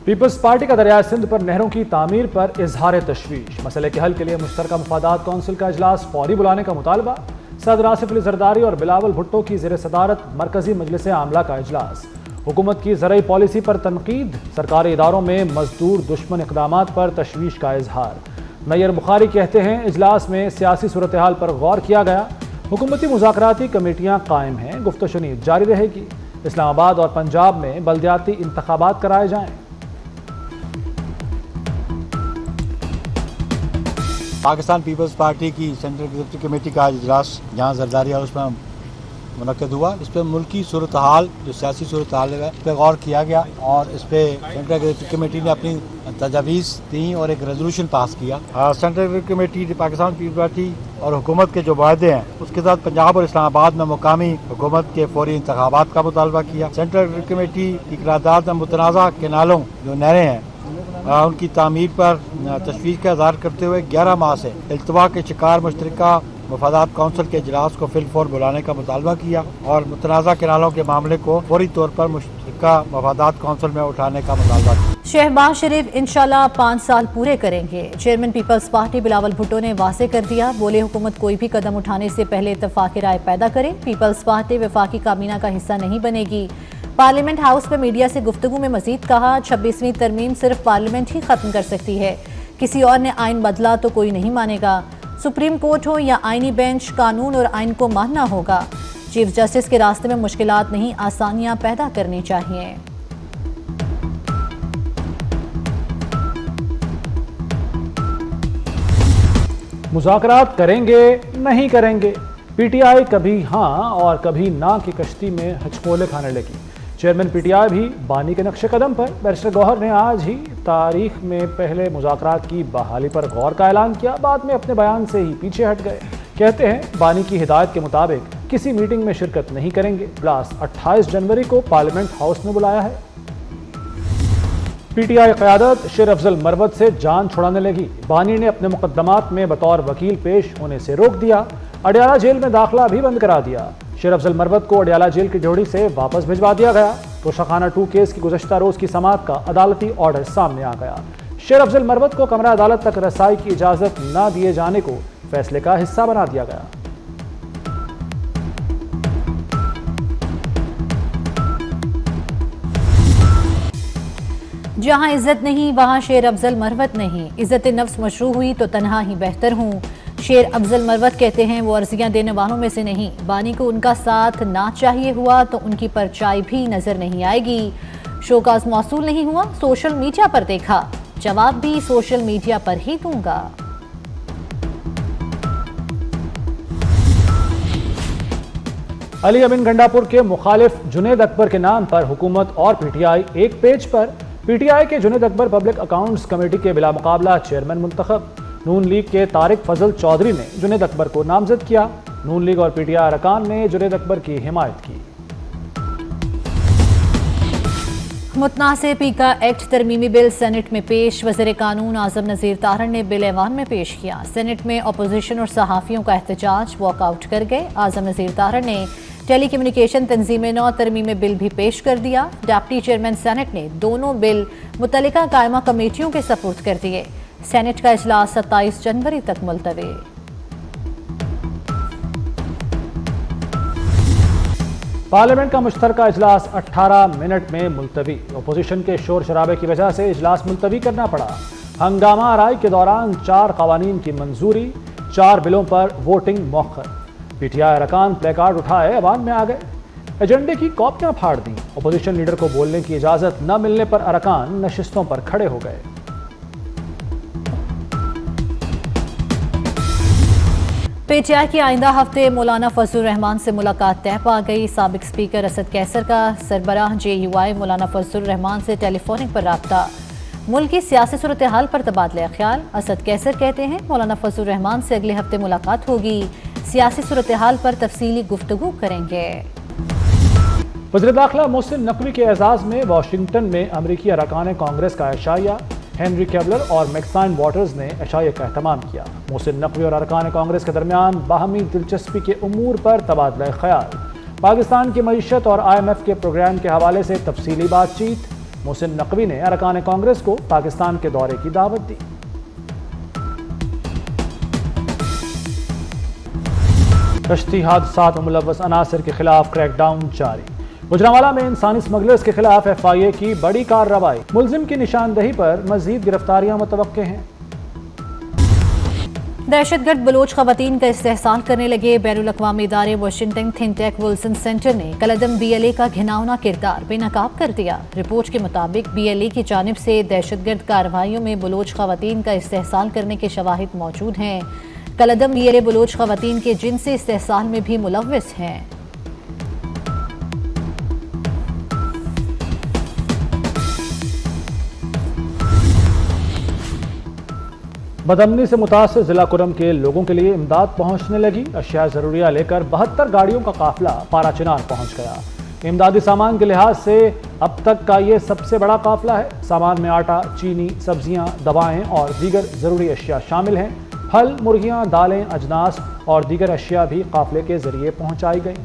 Peoples party का दरियाए सिंध पर नहरों की तामीर पर इजहार तशवीश। मसले के हल के लिए मुश्तरका मफादात कौंसिल का इजलास फौरी बुलाने का मुतालबा। सदर आसिफ अली जरदारी और बिलावल भुट्टो की ज़ेर सदारत मरकजी मजलिस आमला का इजलास। हुकूमत की ज़रई पॉलिसी पर तनकीद। सरकारी इदारों में मजदूर दुश्मन इक़दामात पर तशवीश का इजहार। नैयर बुखारी कहते हैं इजलास में सियासी सूरत हाल पर गौर किया गया। हुकूमती मुज़ाकराती कमेटियाँ कायम हैं, गुफ्तशुनी जारी रहेगी। इस्लामाबाद और पंजाब में बल्दियाती इंतखाबात कराए जाएँ। पाकिस्तान पीपल्स पार्टी की सेंट्रल एग्जीक्यूटिव कमेटी का इजलास जहाँ जरदारी हाउस में मुनक्किद हुआ। इस पर मुल्की सूरत हाल, जो सियासी सूरत हाल है, इस पर गौर किया गया और इस पर सेंट्रल एग्जीक्यूटिव कमेटी ने अपनी तजावीज़ दी और एक रेजोल्यूशन पास किया। Central executive committee Pakistan Peoples Party और हुकूमत के जो वादे हैं उसके साथ पंजाब और इस्लामाबाद में मुकामी हुकूमत के फौरी इंतखाबात का मुतालबा किया। सेंट्रल एग्जीक्यूटिव कमेटी की करारदाद में मुतनाज़ा केनालों जो नहरें हैं उनकी तामीर पर तशवीश का इज़हार करते हुए 11 माह से इल्तवा के शिकार मुश्तरका मफादात कौंसिल के इजलास को फिलफौर बुलाने का मुतालबा किया और मुतनाज़ा केनालों के मामले को फौरी तौर पर मुश्तरका मफादात कौंसिल में उठाने का मुतालबा किया। शहबाज शरीफ इंशाल्लाह 5 साल पूरे करेंगे। चेयरमैन पीपल्स पार्टी बिलावल भुट्टो ने वाज़े कर दिया। बोले हुकूमत कोई भी कदम उठाने से पहले इत्तफाक़ राय पैदा करे। पीपल्स पार्टी वफाकी काबीना का हिस्सा नहीं बनेगी। पार्लियामेंट हाउस में मीडिया से गुफ्तगू में मजीद कहा 26वीं तरमीम सिर्फ पार्लियामेंट ही खत्म कर सकती है। किसी और ने आइन बदला तो कोई नहीं मानेगा। सुप्रीम कोर्ट हो या आइनी बेंच, कानून और आइन को मानना होगा। चीफ जस्टिस के रास्ते में मुश्किलात नहीं, आसानियां पैदा करनी चाहिए। मुज़ाकरात करेंगे नहीं करेंगे, पीटीआई कभी हाँ और कभी ना की कश्ती में हचकोले खाने लगी। चेयरमैन पीटीआई भी बानी के नक्शे कदम पर। बैरिस्टर गौहर ने आज ही तारीख में पहले मुज़ाकरात की बहाली पर गौर का ऐलान किया, बाद में अपने बयान से ही पीछे हट गए। कहते हैं बानी की हिदायत के मुताबिक किसी मीटिंग में शिरकत नहीं करेंगे। इजलास 28 जनवरी को पार्लियामेंट हाउस में बुलाया है। पीटीआई क़यादत शेर अफजल मरवत से जान छुड़ाने लगी। बानी ने अपने मुकदमात में बतौर वकील पेश होने से रोक दिया। अडयाला जेल में दाखिला भी बंद करा दिया। शेर अफजल मरवत को अडयाला जेल की ड्योढ़ी से वापस भिजवा दिया गया। तोशाखाना 2 केस की गुज़श्ता रोज की समाअत का अदालती ऑर्डर सामने आ गया। शेर अफजल मरवत को कमरा अदालत तक रसाई की इजाजत न दिए जाने को फैसले का हिस्सा बना दिया गया। जहां इज्जत नहीं वहां शेर अफजल मरवत नहीं। इज्जत नफ्स मशरू हुई तो तन्हा ही बेहतर हूँ। शेर अफजल मरवत कहते हैं वो अर्जियां देने वालों में से नहीं। बानी को उनका साथ ना चाहिए हुआ तो उनकी परछाई भी नजर नहीं आएगी। शोकाज मौसूल नहीं हुआ, सोशल मीडिया पर देखा, जवाब भी सोशल मीडिया पर ही दूंगा। अली अमीन गंडापुर के मुखालिफ जुनेद अकबर के नाम पर हुकूमत और पीटीआई एक पेज पर। पीटीआई के Junaid Akbar public accounts committee के बिला मुकाबला चेयरमैन मुंतखब। नून लीग के तारिक फजल चौधरी ने जुनेद अकबर को नामजद किया। नून लीग और पीटीआई अरकान ने जुनेद अकबर की हिमायत की। मुतनासिब पीका एक्ट तरमीमी बिल सेनेट में पेश। वज़ीर कानून आज़म नज़ीर तारण ने बिल ऐवान में पेश किया। सेनेट में अपोजिशन और सहाफ़ियों का एहतजाज, वॉकआउट कर गए। आज़म नज़ीर तारण ने टेली कम्युनिकेशन तंजीम नौ तरमीमी बिल भी पेश कर दिया। डिप्टी चेयरमैन सेनेट ने दोनों बिल मुतल्लिका कायमा कमेटियों के सपुर्द कर दिए। सेनेट का इजलास 27 जनवरी तक मुलतवी। पार्लियामेंट का मुश्तरका इजलास 18 मिनट में मुलतवी। अपोजिशन के शोर शराबे की वजह से इजलास मुलतवी करना पड़ा। हंगामा आराई के दौरान 4 कवानीन की मंजूरी, 4 बिलों पर वोटिंग मौखर। पीटीआई अरकान प्ले कार्ड उठाए ऐवान में आ गए। एजेंडे की कॉपियां फाड़ दी। अपोजिशन लीडर को बोलने की इजाजत न मिलने पर अरकान नशिस्तों पर खड़े हो गए। पीटीआई की आइंदा हफ्ते मौलाना फजलुर रहमान से मुलाकात तय पा गई। साबिक स्पीकर असद कैसर का सरबराह JUI मौलाना फजलुर रहमान से टेलीफोनिक पर राब्ता। मुल्क की सियासी सूरत हाल पर तबादला ख्याल। असद कैसर कहते हैं मौलाना फजलुर रहमान से अगले हफ्ते मुलाकात होगी। सियासी सूरत हाल पर तफसीली गुफ्तगू करेंगे। वज़ीर दाखिला मोहसिन नकवी के एजाज में वाशिंगटन में अमरीकी अरकान कांग्रेस का एशाइया। हेनरी केबलर और मैक्साइन वाटर्स ने एशाइया का एहतमाम किया। मोहसिन नकवी और अरकान कांग्रेस के दरमियान बाहमी दिलचस्पी के उमूर पर तबादला ख्याल। पाकिस्तान की मईशत और IMF के प्रोग्राम के हवाले से तफसीली बातचीत। मोहसिन नकवी ने अरकान कांग्रेस को पाकिस्तान के दौरे की दावत दी। कश्ती हादसात में मुलव्वस अनासर के खिलाफ क्रैकडाउन जारी। गुजरांवाला में इंसानी स्मगलर्स के खिलाफ FIA की बड़ी कार्रवाई। मुलजिम की निशानदही पर मजीद गिरफ्तारियां मुतवक्के हैं। दहशतगर्द बलोच खवातीन का इस्तेहसाल करने लगे बैनुल अक़वामी इदारे वाशिंगटन थिंकटैंक विल्सन सेंटर ने कलअदम BLA का घिनौना किरदार बेनकाब कर दिया। रिपोर्ट के मुताबिक BLA की जानिब से दहशतगर्द कार्रवाइयों में बलोच खवातीन का इस्तेहसाल करने के शवाहिद मौजूद हैं। कलअदम BLA बलोच खवातीन के जिनसी इस्तेहसाल में भी मुलव्विस हैं। बदअमनी से मुतासर जिला कुरम के लोगों के लिए इमदाद पहुंचने लगी। अशिया जरूरिया लेकर 72 गाड़ियों का काफिला पाराचिनार पहुंच गया। इमदादी सामान के लिहाज से अब तक का ये सबसे बड़ा काफिला है। सामान में आटा, चीनी, सब्जियां, दवाएं और दीगर जरूरी अशिया शामिल हैं। फल, मुर्गियां, दालें, अजनास और दीगर अशिया भी काफिले के जरिए पहुंचाई गई।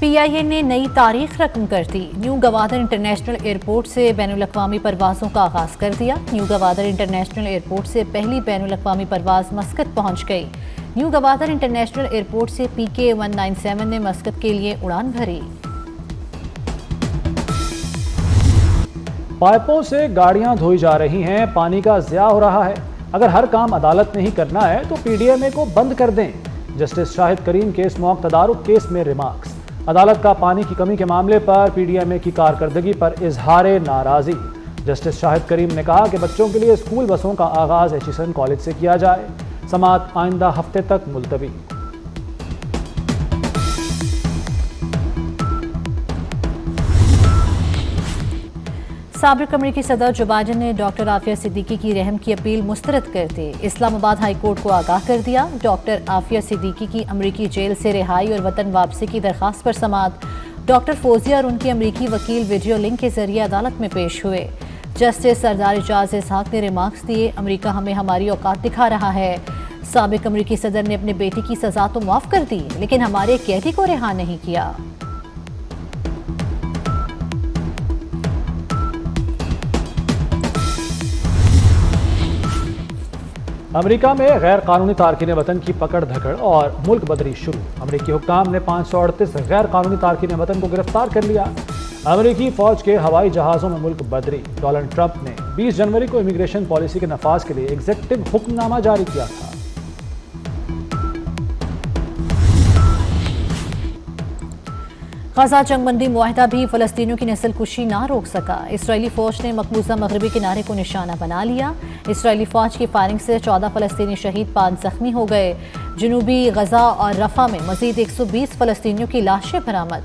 PIA ने नई तारीख रकम कर दी। न्यू गवादर इंटरनेशनल एयरपोर्ट से बैनुल अक़वामी परवाज़ों का आगाज़ कर दिया। न्यू गवादर इंटरनेशनल एयरपोर्ट से पहली बैनुल अक़वामी परवाज़ मस्कत पहुंच गई। न्यू गवादर इंटरनेशनल एयरपोर्ट से PK 197 ने मस्कत के लिए उड़ान भरी। पाइपों से गाड़ियां धोई जा रही हैं, पानी का ज़िया हो रहा है। अगर हर काम अदालत में ही करना है तो PDMA को बंद कर दें। जस्टिस शाहिद करीम केस मौक़ तदारुक केस में रिमार्क्स। अदालत का पानी की कमी के मामले पर PDMA की कारकर्दगी पर इजहार नाराज़ी। जस्टिस शाहिद करीम ने कहा कि बच्चों के लिए स्कूल बसों का आगाज़ एचिसन कॉलेज से किया जाए। समाअत आइंदा हफ्ते तक मुलतवी। साबिक अमरीकी सदर जो बाइडन ने डॉक्टर आफिया सिद्दीकी की रहम की अपील मुस्तरद कर दी। इस्लामाबाद हाई कोर्ट को आगाह कर दिया। डॉक्टर आफिया सिद्दीकी की अमरीकी जेल से रिहाई और वतन वापसी की दरख्वास्त पर समाअत। डॉक्टर फौजिया और उनकी अमरीकी वकील वीडियो लिंक के जरिए अदालत में पेश हुए। जस्टिस सरदार इजाज इसहाक ने रिमार्क्स दिए, अमरीका हमें हमारी औकात दिखा रहा है। साबिक अमरीकी सदर ने अपने बेटे की सजा तो माफ कर दी, लेकिन हमारे कैदी को रिहा नहीं किया। अमेरिका में गैर कानूनी तारकीन वतन की पकड़ धकड़ और मुल्क बदरी शुरू। अमेरिकी हुक्काम ने 538 गैर कानूनी तारकीन वतन को गिरफ्तार कर लिया। अमेरिकी फौज के हवाई जहाज़ों में मुल्क बदरी। डोनाल्ड ट्रंप ने 20 जनवरी को इमिग्रेशन पॉलिसी के नफाज के लिए एग्जीक्यूटिव हुक्मनामा जारी किया था। गजा जंगबंदी मुआहदा भी फलस्तीनियों की नस्ल कुशी ना रोक सका। इसराइली फौज ने मकबूजा मगरबी किनारे को निशाना बना लिया। इसराइली फौज की फायरिंग से 14 फलस्तीनी शहीद, 5 जख्मी हो गए। जनूबी गजा और रफा में मजीद 120 फलस्तीनियों की लाशें बरामद।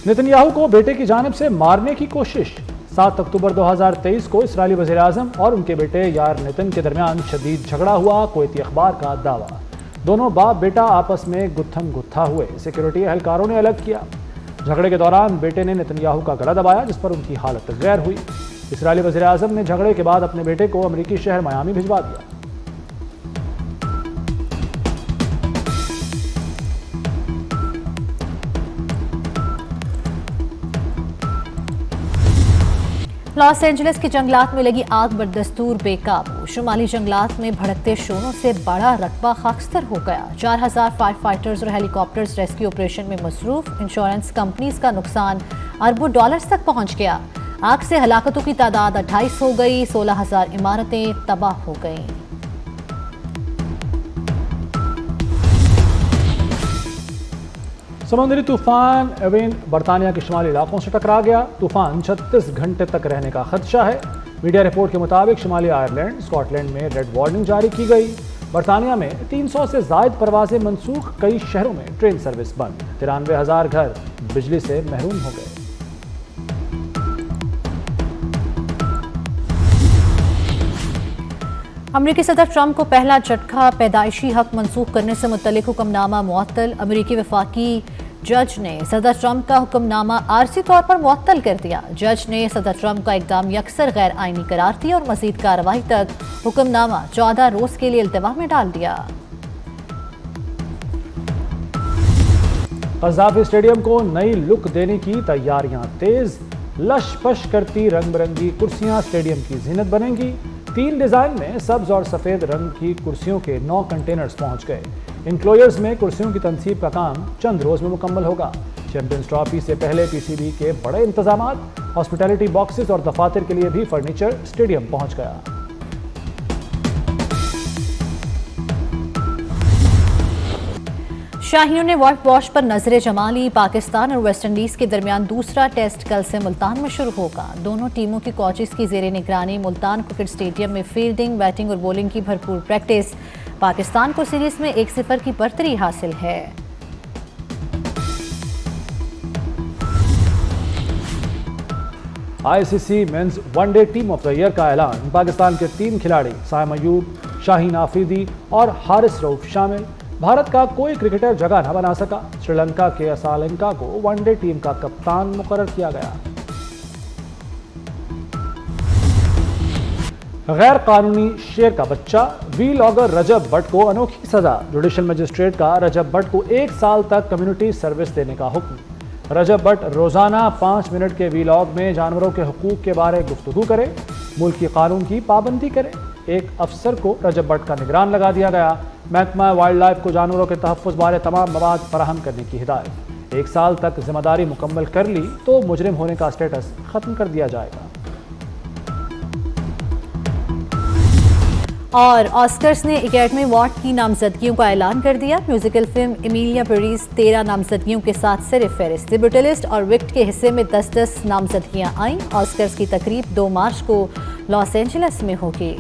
नेतन्याहू को बेटे की जानिब से मारने की कोशिश। 7 अक्टूबर 2023 को इस्राएली वज़ीर-ए-आज़म और उनके बेटे यार नितिन के दरमियान शदीद झगड़ा हुआ। कुवैती अखबार का दावा, दोनों बाप बेटा आपस में गुत्थम गुत्था हुए। सिक्योरिटी एहलकारों ने अलग किया। झगड़े के दौरान बेटे ने नेतन्याहू का गला दबाया, जिस पर उनकी हालत गैर हुई। इस्राएली वज़ीर-ए-आज़म ने झगड़े के बाद अपने बेटे को अमेरिकी शहर मियामी भिजवा दिया। लॉस एंजलिस के जंगलात में लगी आग बदस्तूर बेकाबू। शुमाली जंगलात में भड़कते शोरों से बड़ा रकबा खाकस्तर हो गया। 4000 फायर फाइटर्स और हेलीकॉप्टर्स रेस्क्यू ऑपरेशन में मसरूफ। इंश्योरेंस कंपनीज का नुकसान अरबों डॉलर्स तक पहुंच गया। आग से हलाकतों की तादाद 28 हो गई। 16,000 इमारतें तबाह हो गईं। समुद्री तूफान एविन बरतानिया के शुमाली इलाकों से टकरा गया। तूफान 36 घंटे तक रहने का खदशा है। मीडिया रिपोर्ट के मुताबिक शुमाली आयरलैंड, स्कॉटलैंड में रेड वार्निंग जारी की गई। बरतानिया में 300 से जायद परवाजें मनसूख। कई शहरों में ट्रेन सर्विस बंद। 93,000 घर बिजली से महरूम हो गए। अमरीकी सदर ट्रंप को पहला झटका। पैदाइशी हक मंसूख करने से मुतल्लिक हुक्मनामा मुअत्तल। अमरीकी वफाकी जज ने सदर ट्रंप का हुक्मनामा आरजी तौर पर मुअत्तल कर दिया। जज ने सदर ट्रंप का इकदाम यकसर गैर आइनी करार दिया और मजीद कार्रवाई तक हुक्मनामा 14 रोज के लिए इल्तवा में डाल दिया। कज़ाफी स्टेडियम को नई लुक देने की तैयारियां तेज, लश पश करती रंग बिरंगी कुर्सियां स्टेडियम की जीनत बनेंगी। 3 डिजाइन में सब्ज और सफेद रंग की कुर्सियों के 9 कंटेनर्स पहुंच गए। इंक्लोजर्स में कुर्सियों की तनसीब का काम चंद रोज में मुकम्मल होगा। चैंपियंस ट्रॉफी से पहले पीसीबी के बड़े इंतजाम, हॉस्पिटैलिटी बॉक्सेस और दफातर के लिए भी फर्नीचर स्टेडियम पहुंच गया। शाहियों ने व्हाइट वॉश पर नजरें जमा ली। पाकिस्तान और वेस्टइंडीज के दरमियान दूसरा टेस्ट कल से मुल्तान में शुरू होगा। दोनों टीमों की कोचेस की जेर निगरानी मुल्तान क्रिकेट स्टेडियम में फील्डिंग, बैटिंग और बॉलिंग की भरपूर प्रैक्टिस। पाकिस्तान को सीरीज में 1-0 की बरतरी हासिल है। ICC men's one day team of the year का ऐलान। पाकिस्तान के 3 खिलाड़ी साइम अयूब, शाहीन आफरीदी और हारिस रऊफ शामिल। भारत का कोई क्रिकेटर जगह न बना सका। श्रीलंका के असालंका को वनडे टीम का कप्तान मुकर्रर किया गया। गैर कानूनी शेर का बच्चा वीलॉगर रजब भट्ट को अनोखी सजा। जुडिशल मजिस्ट्रेट का रजब भट्ट को 1 साल तक कम्युनिटी सर्विस देने का हुक्म। रजब भट्ट रोजाना 5 मिनट के वीलॉग में जानवरों के हुकूक के बारे गुफ्तगू करे, मुल्की कानून की पाबंदी करे। एक अफसर को रजब भट्ट का निगरान लगा दिया गया। महकमा वाइल्ड लाइफ को जानवरों के तहफ़्फ़ुज़ बारे तमाम मवाद फराहम करने की हिदायत। 1 साल तक जिम्मेदारी मुकम्मल कर ली तो मुजरिम होने का स्टेटस खत्म कर दिया जाएगा। और ऑस्कर्स ने एकेडमी अवार्ड की नामजदगियों का ऐलान कर दिया। म्यूजिकल फिल्म एमिलिया पेरिस 13 नामजदगियों के साथ सिर्फ फेरिस्त। द ब्रूटलिस्ट और विक्ट के हिस्से में 10-10 नामजदगियां आईं। ऑस्कर्स की तकरीब 2 मार्च को लॉस एंजलिस में होगी।